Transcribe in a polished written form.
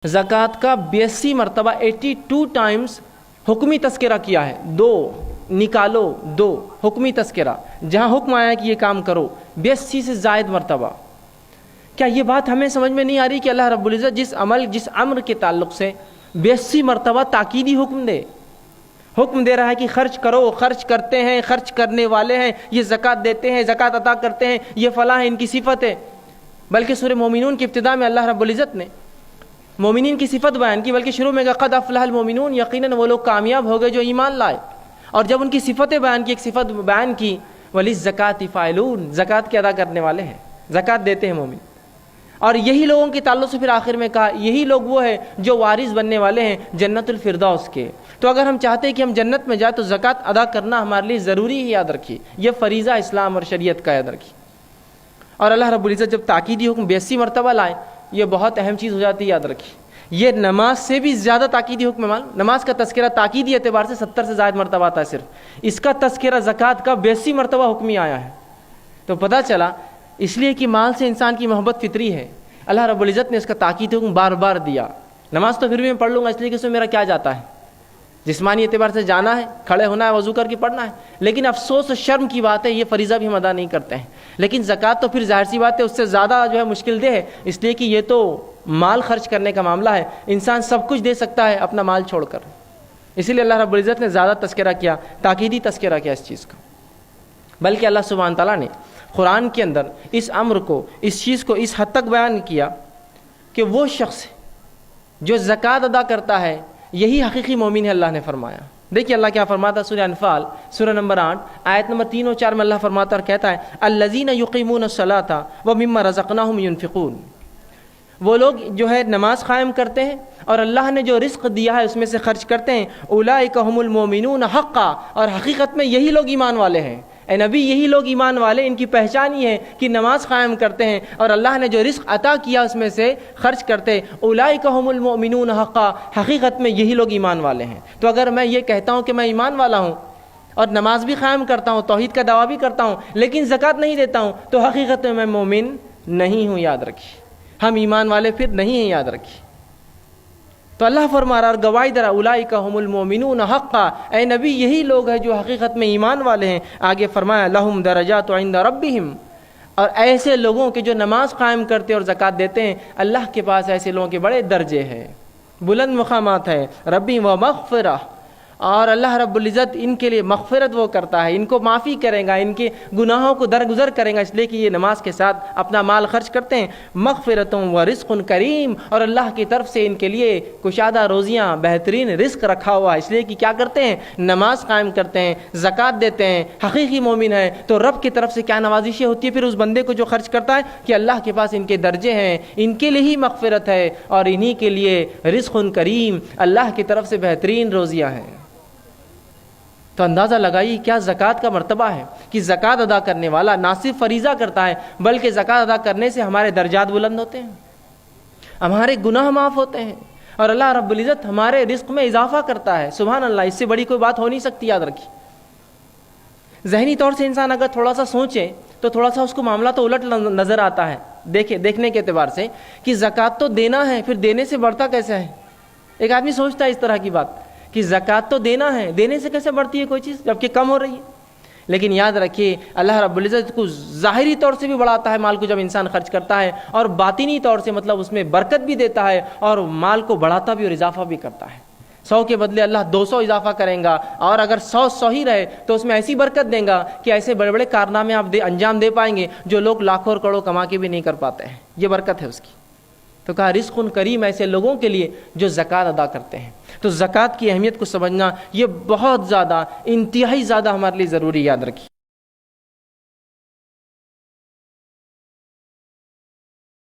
زکوٰۃ کا 82 مرتبہ 82 ٹائمز حکمی تذکرہ کیا ہے. نکالو دو حکمی تذکرہ، جہاں حکم آیا کہ یہ کام کرو 82 سے زائد مرتبہ. کیا یہ بات ہمیں سمجھ میں نہیں آ رہی کہ اللہ رب العزت جس امر کے تعلق سے 82 مرتبہ تاکیدی حکم دے رہا ہے کہ خرچ کرو، خرچ کرتے ہیں، خرچ کرنے والے ہیں، یہ زکوٰۃ دیتے ہیں، زکوٰۃ عطا کرتے ہیں، یہ فلاں ہے، ان کی صفت ہے. بلکہ سورہ مومنون کی ابتدا میں اللہ رب العزت نے مومنین کی صفت بیان کی، بلکہ شروع میں قد افلح المومنون، یقیناً وہ لوگ کامیاب ہو گئے جو ایمان لائے. اور جب ان کی صفتیں بیان کی، ایک صفت بیان کی وَلِلزَّكَاةِ فَاعِلُونَ، زکوٰۃ کے ادا کرنے والے ہیں، زکوٰۃ دیتے ہیں مومن. اور یہی لوگوں کے تعلق سے پھر آخر میں کہا یہی لوگ وہ ہیں جو وارث بننے والے ہیں جنت الفردوس کے. تو اگر ہم چاہتے ہیں کہ ہم جنت میں جائیں تو زکوٰۃ ادا کرنا ہمارے لیے ضروری ہے، یاد رکھیے یہ فریضہ اسلام اور شریعت کا، یاد رکھیے. اور اللہ رب العزت جب تاکیدی حکم 82 مرتبہ لائے، یہ بہت اہم چیز ہو جاتی ہے، یاد رکھیے. یہ نماز سے بھی زیادہ تاکیدی حکم ہے. نماز کا تذکرہ تاکیدی اعتبار سے 70 سے زائد مرتبہ آتا ہے صرف. اس کا تذکرہ زکوٰۃ کا 82 مرتبہ حکمی آیا ہے. تو پتہ چلا اس لیے کہ مال سے انسان کی محبت فطری ہے، اللہ رب العزت نے اس کا تاکید حکم بار بار دیا. نماز تو پھر بھی میں پڑھ لوں گا اس لیے کہ اس میں میرا کیا جاتا ہے، جسمانی اعتبار سے جانا ہے، کھڑے ہونا ہے، وضو کر کے پڑھنا ہے. لیکن افسوس و شرم کی بات ہے یہ فریضہ بھی ہم ادا نہیں کرتے ہیں. لیکن زکوٰۃ تو پھر ظاہر سی بات ہے اس سے زیادہ مشکل دہ ہے، اس لیے کہ یہ تو مال خرچ کرنے کا معاملہ ہے. انسان سب کچھ دے سکتا ہے اپنا مال چھوڑ کر، اسی لیے اللہ رب العزت نے زیادہ تذکرہ کیا، تاکیدی تذکرہ کیا اس چیز کا. بلکہ اللہ سبحانہ تعالیٰ نے قرآن کے اندر اس امر کو، اس چیز کو اس حد تک بیان کیا کہ وہ شخص جو زکوٰۃ ادا کرتا ہے یہی حقیقی مومن ہے. اللہ نے فرمایا، دیکھیے اللہ کیا فرماتا، سورہ انفال سورہ نمبر 8 آیت نمبر 3 اور 4 میں اللہ فرماتا اور کہتا ہے الذین یقیمون الصلاۃ ومما رزقناہم ینفقون. وہ لوگ جو ہے نماز قائم کرتے ہیں اور اللہ نے جو رزق دیا ہے اس میں سے خرچ کرتے ہیں. اولئک هم المؤمنون حقا، اور حقیقت میں یہی لوگ ایمان والے ہیں. اے نبی یہی لوگ ایمان والے، ان کی پہچان یہ ہے کہ نماز قائم کرتے ہیں اور اللہ نے جو رزق عطا کیا اس میں سے خرچ کرتے. اولئک هم المؤمنون حقا، حقیقت میں یہی لوگ ایمان والے ہیں. تو اگر میں یہ کہتا ہوں کہ میں ایمان والا ہوں اور نماز بھی قائم کرتا ہوں، توحید کا دعویٰ بھی کرتا ہوں، لیکن زکوٰۃ نہیں دیتا ہوں، تو حقیقت میں مومن نہیں ہوں. یاد رکھیے ہم ایمان والے پھر نہیں ہیں، یاد رکھیے. تو اللہ فرما رہا اور گواہی دے رہا اولئک هم المؤمنون حقا، اے نبی یہی لوگ ہیں جو حقیقت میں ایمان والے ہیں. آگے فرمایا لہم درجات عند ربہم، اور ایسے لوگوں کے جو نماز قائم کرتے اور زکوٰۃ دیتے ہیں اللہ کے پاس ایسے لوگوں کے بڑے درجے ہیں، بلند مقامات ہیں. ربی و مغفرہ، اور اللہ رب العزت ان کے لیے مغفرت وہ کرتا ہے، ان کو معافی کرے گا، ان کے گناہوں کو درگزر کرے گا، اس لیے کہ یہ نماز کے ساتھ اپنا مال خرچ کرتے ہیں. مغفرت و رزق کریم، اور اللہ کی طرف سے ان کے لیے کشادہ روزیاں، بہترین رزق رکھا ہوا ہے. اس لیے کہ کیا کرتے ہیں، نماز قائم کرتے ہیں، زکوٰۃ دیتے ہیں، حقیقی مومن ہے. تو رب کی طرف سے کیا نوازشیں ہوتی ہے پھر اس بندے کو جو خرچ کرتا ہے کہ اللہ کے پاس ان کے درجے ہیں، ان کے لیے ہی مغفرت ہے اور انہی کے لیے رزق کریم، اللہ کی طرف سے بہترین روزیاں ہیں. تو اندازہ لگائیے کیا زکوٰۃ کا مرتبہ ہے کہ زکوٰۃ ادا کرنے والا نہ صرف فریضہ کرتا ہے بلکہ زکوٰۃ ادا کرنے سے ہمارے درجات بلند ہوتے ہیں، ہمارے گناہ معاف ہوتے ہیں، اور اللہ رب العزت ہمارے رزق میں اضافہ کرتا ہے. سبحان اللہ، اس سے بڑی کوئی بات ہو نہیں سکتی. یاد رکھیے ذہنی طور سے انسان اگر تھوڑا سا سوچے تو تھوڑا سا اس کو معاملہ تو الٹ نظر آتا ہے دیکھنے کے اعتبار سے کہ زکوٰۃ تو دینا ہے، پھر دینے سے بڑھتا کیسے ہے. ایک آدمی سوچتا ہے اس طرح کی بات کہ زکوٰۃ تو دینا ہے، دینے سے کیسے بڑھتی ہے کوئی چیز جبکہ کم ہو رہی ہے. لیکن یاد رکھیے اللہ رب العزت کو ظاہری طور سے بھی بڑھاتا ہے مال کو جب انسان خرچ کرتا ہے، اور باطنی طور سے مطلب اس میں برکت بھی دیتا ہے اور مال کو بڑھاتا بھی اور اضافہ بھی کرتا ہے. 100 کے بدلے اللہ 200 اضافہ کریں گا، اور اگر 100 ہی رہے تو اس میں ایسی برکت دیں گا کہ ایسے بڑے بڑے کارنامے آپ انجام دے پائیں گے جو لوگ لاکھوں اور کروڑوں کما کے بھی نہیں کر پاتے ہیں. یہ برکت ہے اس کی. تو کہا رزق کریم ایسے لوگوں کے لیے جو زکوٰۃ ادا کرتے ہیں. تو زکوٰۃ کی اہمیت کو سمجھنا یہ بہت زیادہ، انتہائی زیادہ ہمارے لیے ضروری. یاد رکھیے.